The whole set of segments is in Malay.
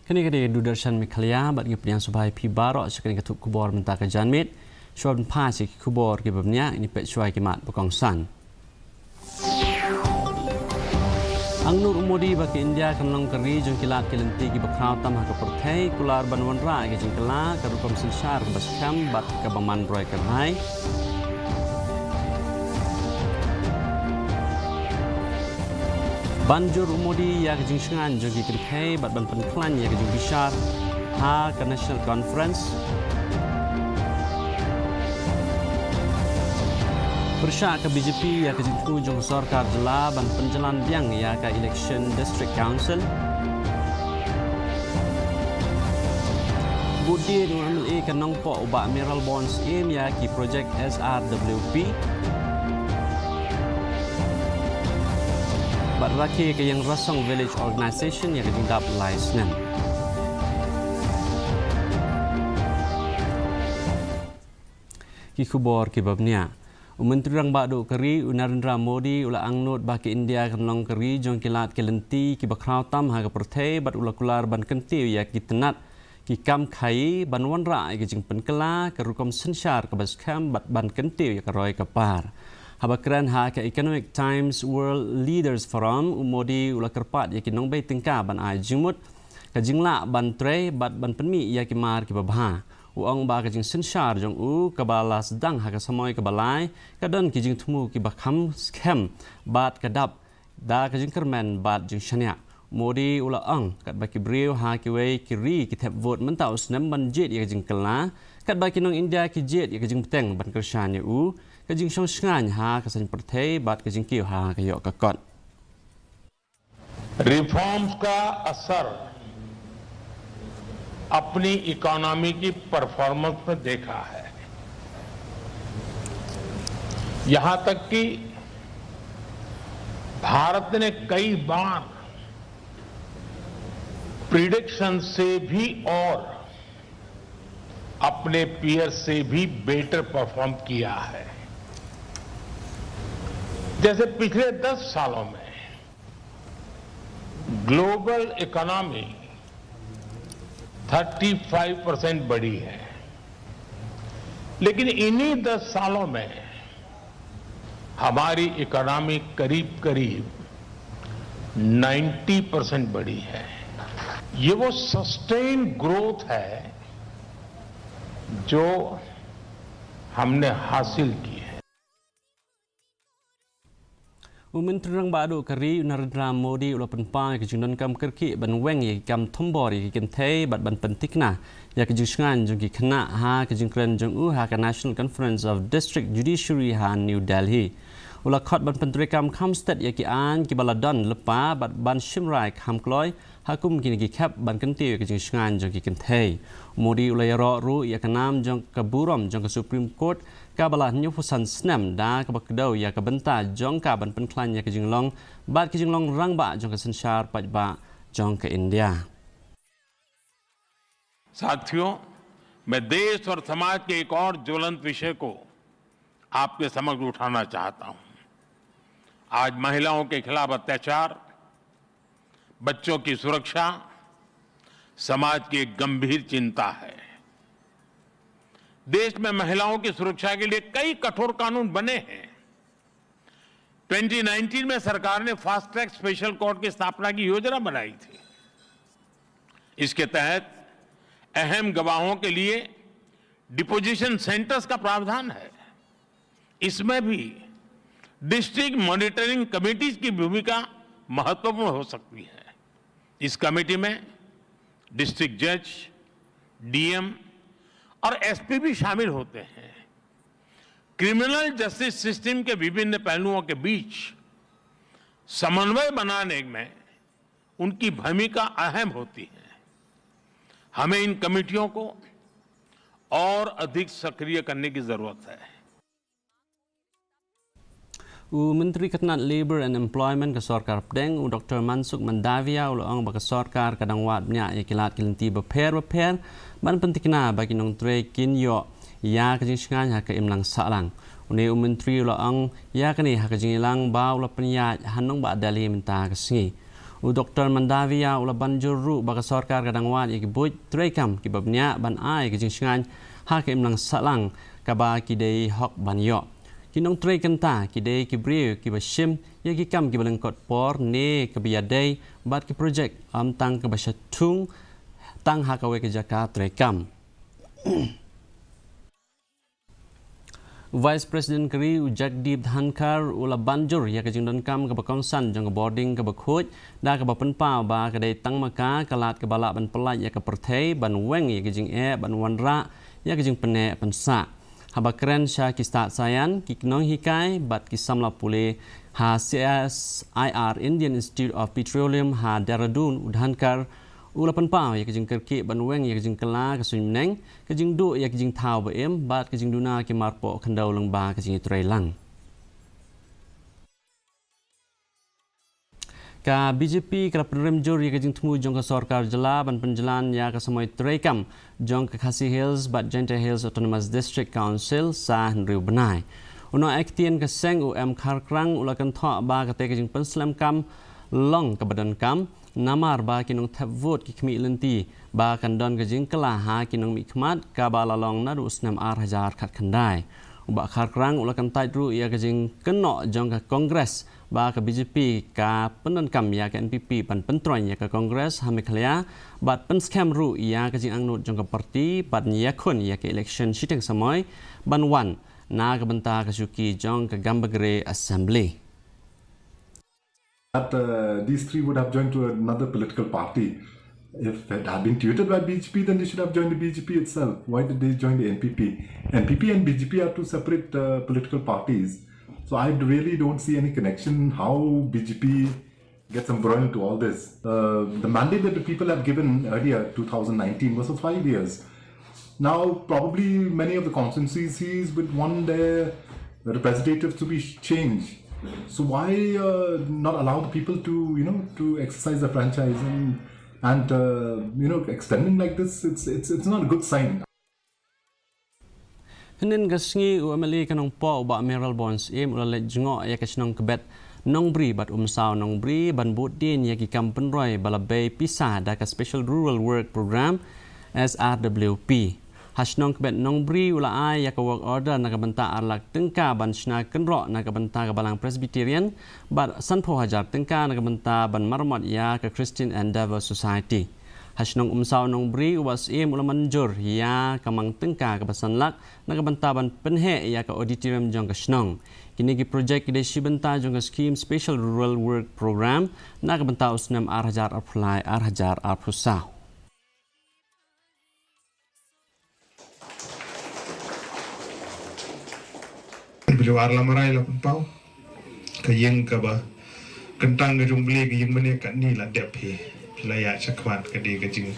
Kini Dudarshan Mikhalia bat gi penyang subai pi barok sekali ketuk kubor mentah ke janmit syuab pasi kubor gi babnya ini pek syuai kimat bekongsan. Ang nur umudi bagi India kanlong keri jong kilat kelenti gi bakraw tam ha ke perthai kular banwan ra gi jong kala ka rukom silshar baskam bat ka baman roy kerhai. Banjur umudi ya kejing sengan jogi kerhai bat ban penklan ya kejing bishar ha ke National Conference. Persyak ke BJP ya kejing tu jong sarkar jela ban penjalan biang ya ke Election District Council. Budi dengan MLA ke nongpok ubah Mineral Bonds im ya ki projek SRWP. Bat rakhi ke yang Rasong Village Organisation yang kejing dap lai Senin. Ki kubor ki babnya. Menteri Rang Badu Keri Narendra Modi ula angnut baki India kanlong keri jong kilat kelenti ki bakraw tam ha ke perthai bat ula kular ban kentiu ya ki tenat ki kam khai ban wan ra ki jing penkela ke rukom sensyar ke baskam bat ban kentiu ya ke roy ke par. Habakran ha ke Economic Times World Leaders Forum Modi ula kerpat ya ki nong bei tingka ban ai jingmut ke jingla ban tre bat ban penmi ya ki mar ki babha. Uang ba kajing sensyar jong ke balas dang ha ke samoy ke balai kadon ki jing tumu ki bakham scam bat kadap da kajing kermen bat jing shania. Modi ula kat baki brio ha ki wei kiri ki tap vote mentau snem ban jet ya kajing kela kat baki nong India ki jet ya kajing peteng ban kershan ya kajing song sngan ha ke san perthai bat kajing kiu ha ke yok kakot. Reforms का असर अपनी इकोनॉमी की परफॉर्मेंस में देखा है। यहां तक कि भारत ने कई बार प्रिडिक्शन से भी और अपने पीयर से भी बेटर परफॉर्म किया है। जैसे पिछले 10 सालों में ग्लोबल इकोनॉमी 35% बढ़ी है, लेकिन इन्हीं 10 सालों में हमारी इकोनॉमी करीब 90% बढ़ी है। ये वो सस्टेन ग्रोथ है जो हमने हासिल की है। Menteri Rang Badu Keri Narendra Modi ula penpai ke jingdon kam kerki ban weng ya kam thombor ya kenthei bat ban pentikna ya ke jingsan jong ki khna ha ke jingkren jong ha ke National Conference of District Judiciary ha New Delhi. Ula khot ban pentri kam Khamsted ya ki an ki baladon lepa bat ban Shimrai kham kloi hakum ki ki khap ban kentiu ke jingsan jong ki kenthei. Modi ula ya ro ru ya kanam jong ke burom jong ke Supreme Court kabalah New Fusan Snam da kabakdau ya kabenta jong ka ban penklan ya ke jinglong bat ke jinglong rang ba jong ke sensyar paj ba jong ke India. साथियों, मैं देश और समाज के एक और ज्वलंत विषय को आपके समक्ष उठाना चाहता हूं। आज महिलाओं के खिलाफ अत्याचार, बच्चों की सुरक्षा समाज की एक गंभीर चिंता है। देश में महिलाओं की सुरक्षा के लिए कई कठोर कानून बने हैं। 2019 में सरकार ने फास्ट ट्रैक स्पेशल कोर्ट की स्थापना की योजना बनाई थी। इसके तहत अहम गवाहों के लिए डिपोजिशन सेंटर्स का प्रावधान है। इसमें भी डिस्ट्रिक्ट मॉनिटरिंग कमेटीज की भूमिका महत्वपूर्ण हो सकती है। इस कमेटी में डिस्ट्रिक्ट जज, डीएम और एसपी भी शामिल होते हैं। क्रिमिनल जस्टिस सिस्टम के विभिन्न पहलुओं के बीच समन्वय बनाने में उनकी भूमिका अहम होती है। हमें इन कमेटियों को और अधिक सक्रिय करने की जरूरत है। Menteri Kabinet Labour and Employment ke Sarkar Pedeng Dr. Mansukh Mandavia ulang bagi Sarkar kadang wat banyak ya kilat kelenti beper ban pentingna bagi nong tre kin yo ya kejingan ha ke imlang salang uni Menteri ulang ya kini ha kejingilang ba ula penyat hanong ba dali minta ke singi Dr. Mandavia ula banjur ru baka sarkar kadangwan iki buj trekam ki babnya ban ai ki jingsngan ha ke imlang salang kaba ki dei hok ban yo kinong trekan ta ki dei ki brio ki bashim ya ki kam ki balengkot por ne ke biadai bat ki project tang ke bashatung tang ha kawe ke jaka trekam. Vice President Keri Jagdeep Dhankar ula banjur ya kajing don kam ke bakongsan jong boarding ke bakhoj da ke bapen pa ba ke dei tang maka kalat ke balak ban pelaj ya ke perthei ban weng ya kajing ban wanra ya kajing pene pensa haba keren sha ki start sayan ki knong hikai bat ki samla pule ha CSIR Indian Institute of Petroleum ha Dehradun Dhankar ula penpau ya kajing kerki ban weng ya kajing kela kasun meneng kajing du ya kajing thau ba em bat kajing duna ki marpo khandau lang ba kajing trailang ka BJP kala penremjur ya kajing temu jong ka sarkar jela ban penjalan ya ka samoi trekam jong ka Khasi Hills bat Jenta Hills Autonomous District Council sa Henry Benai uno aktien ka seng UM Kharkrang ula kan tho ba ka te kajing penslam kam long ka badan kam namar ba kinong thavot ki khmi lenti ba kan don kajing kala ha kinong mikmat ka ba lalong na du snam ar hajar khat khandai uba Kharkrang ula kan tai ru ya kajing keno jong ka Congress ba ka BJP ka penan kam ya ka NPP pan pentroy ya ka Congress ha mekhlaya bat pen scam ru ya kajing angnut jong ka parti bat ya khun ya ka election siteng samoy ban wan na ka banta ka suki jong ka Gambagre Assembly. That these three would have joined to another political party. If it had been tutored by BJP, then they should have joined the BJP itself. Why did they join the NPP? NPP and BJP are two separate political parties. So I really don't see any connection how BJP gets embroiled into all this. The mandate that the people have given earlier, 2019, was for 5 years. Now, probably many of the constituencies would want their representatives to be changed. So why not allow the people to to exercise the franchise and extending like this? It's not a good sign. Henen gasngi UMLA kanong po ba Meral Bonds im ula lejngo ya kasnong kebet nong bri bat umsaw nong bri ban budin ya ki kampenroy balabay pisa da ka Special Rural Work Program SRWP. Hasnong kebet nong bri ula ay ya ka work order na kabanta arlak tengka ban sna kenro na kabanta ka balang Presbyterian bat sanpo hajar tengka na kabanta ban marmot ya ka Christian Endeavor Society. Hasnong umsaw nong bri uwas im ula manjur ya kamang tengka ka basanlak na kabanta ban penhe ya ka auditorium jong ka snong. Kini ki project ide sibenta jong ka scheme Special Rural Work Program na kabanta usnam arhajar apply arhajar apusah. Beliau arla marai la pau kayeng ka ba kentang ga jumble ga yeng mane ka ni la dep he pilaya chakwan ka de ga jing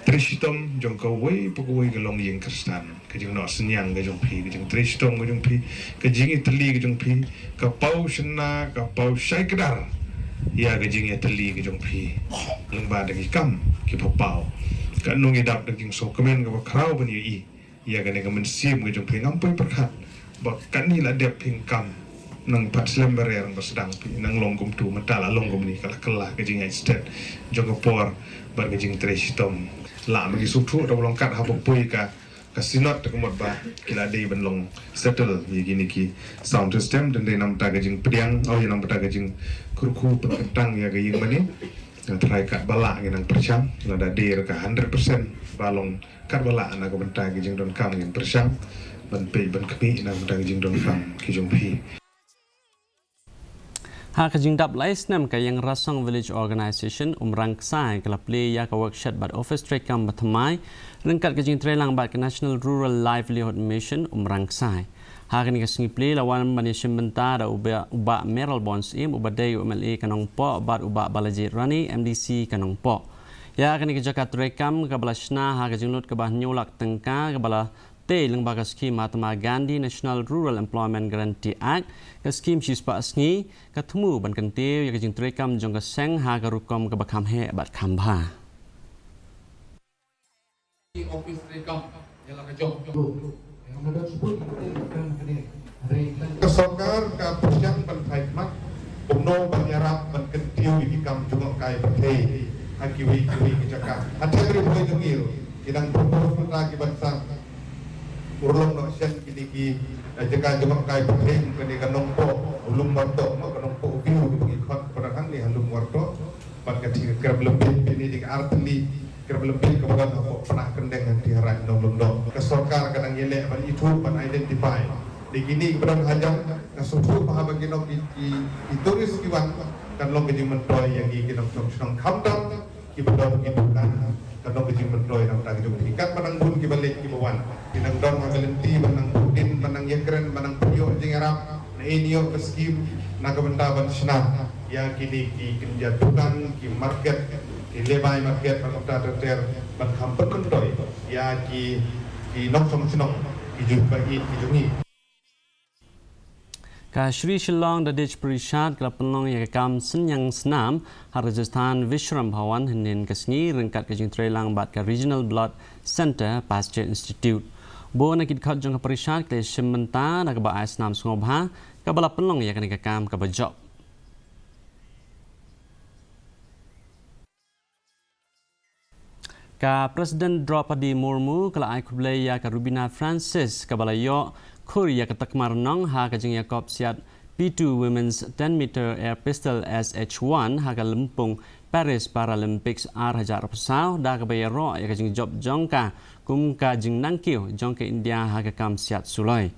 tristom jong ka wei pokoi ga long yeng kristan ka jing no senyang ga jong phi ga jing tristom ga jong phi ka jing itali ga jong phi ka pau shna ka pau shaikdar ya ga jing itali ga jong phi leng ba da ki kam ki pau ka nung idap da jing so komen ga ba krau ban yi ya ga ne ga men sim ga jong phi ngam pai perkhat bahkan ni lah dia pingkam nang pat slember yang bersedang pi nang longgom tu mentala longgom ni kalah kejing instead jong por bar kejing trestom la bagi sutu da longkat ha poi ka sinot ta kumot ba kila dei ban long settle ye gini ki sound system dan dei nam ta kejing pediang ye nam ta kejing kurku pentang ya kejing mani try kat bala nang percam la da dei ka 100% balong kat bala na ko benta kejing don kam ngin percam ban pe ban kami nang dang jing dong fam ki jong phi ha ka jing dap lais nam ka yang Rasong Village Organization umrang sai ka play ya ka workshop bat office trade kam batmai rengkat ka jing trelang bat ka National Rural Livelihood Mission umrang sai ha ka ni ka singi play lawan ban simbenta da uba Meral Bonds im uba dei UMLA kanong po bat uba Balaji Rani MDC kanong po ya ka ni ka jakat rekam ka balasna ha ka jing lut ka bah nyolak tengka ka bala te lang baga scheme Mahatma Gandhi National Rural Employment Guarantee Act ka scheme sispa sngi ka thumu ban kantiu ya jing trekam jong ka seng ha ka rukom ka bakham he bat khamba office trekam yala ka jong kesokar ka perjang ban khidmat umno ban yarap ban kantiu iki kam jong kai kiwi kecakap. Ada beri boleh tengil. Kita propose mentah bangsa. Urlong no sian kini jika jumpa kai penting kini kanong po ulung warto no kanong po view pengikut perang ni halung warto. Pada ketika lebih ini di artli lebih kemudian apa pernah kendeng di harai dong. Kesorkar kadang yelek ban itu ban identify. Di kini kemudian hajang kesusu paham bagi nok di turis kiwan kan lo keji mentoy yang di kita senang kamdam kibedo begitu kan lo keji mentoy nang tadi juga ikat menang bun kibalik kibawan kinang don hagalenti menang budin menang yekren menang prio jingarap na inyo keskim na kebendaban senang yang kini ki kenjatuhan ki market ki lebai market pada ter ban kampen mentoy ya ki nok senang ki juga ki jungi Ka Shri Shillong Dadich Parishad Kala Penlong yang kam senyang senam Rajasthan Vishram Bhawan Henin Kasni Rengkat Kajing Trelang Bat Ka Regional Blood Center Pasteur Institute Bo nakit khat jong Parishad Kle Shimenta Nak Ba Ais Nam Sungobha Ka Bala Penlong yang Ka kam Ka Bajok Ka Presiden Draupadi Murmu Kala Ai Kublai Ya Ka Rubina Francis Ka Bala Yo Korea ketakmar nong ha kajing Yakob siat P2 Women's 10 meter air pistol SH1 ha ka lempung Paris Paralympics R1000 pesau da ka bayaro ya kajing job jongka kum ka jing nangkiu jongka India ha ka kam siat suloi.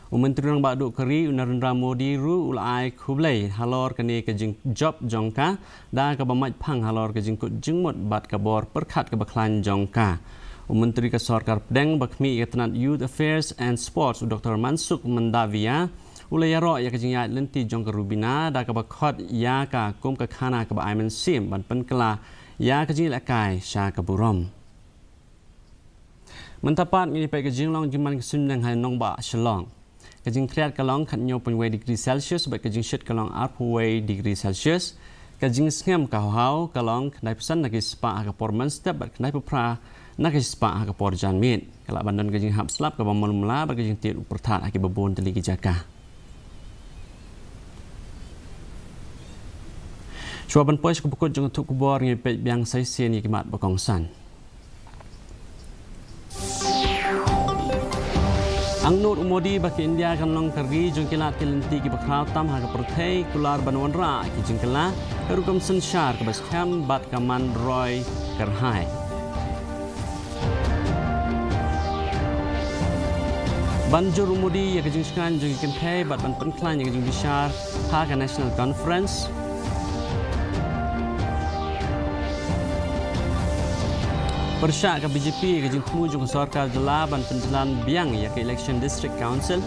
Menteri Rang Baduk Keri Narendra Modi ru ulai kublai halor kani kajing job jongka da ka bamaj phang halor kajing kut jingmut bat ka bor perkhat ka baklan jongka. Menteri Kesorkar Pedang Bakmi Ketenat Youth Affairs and Sports Dr. Mansuk Mandavia ulayaro ya kajing ya lenti jong ke Rubina da ka bakhot ya ka kum ka khana ka ba Aiman Sim ban penkela ya kajing lakai sha ka burom Mentapat ngini pai kajing long jiman kesunang hai nong ba shalong kajing kriat kalong khat nyo pun degree Celsius ba kajing shit kalong arpway degree Celsius kajing ngam ka hau kalong knai pesan nagi spa ka performance step ba knai pra nak ispa ka por jan mit kala bandon kajing hap slap ka bamul mula ba kajing tiat upertat aki babon teli jaka chuaban pois ku pukut jong tuk bor ngi pe biang sai sien yi kimat bakong san Angnur Modi baki India kan long kari jong kilat kelenti ki bakraw tam ha ka perthei kular banwan ra ki jing kala karukam sanshar ka bas kham bat kaman roy karhai Banjur Modi yang kejung sekan jung ikan pay bat ban penklan yang kejung bishar ha ka National Conference Persyak ke BJP kejung temu jung Sorkar Jela ban penjalan biang ya ke Election District Council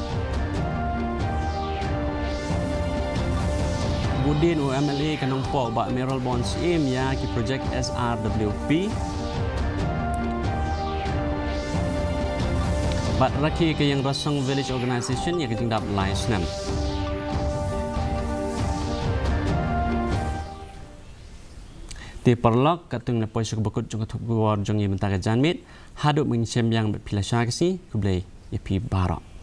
Budin UMLA kanong po ba Merrill Bonds im ya ki project SRWP Bat raki ke yang Rasong Village Organisation yang kejing dap Lions Nam. Di perlok katung na poisok bakut jong katuk guwar jong yang mentaka janmit haduk mengisem yang berpilasya kesi kublai ipi barok.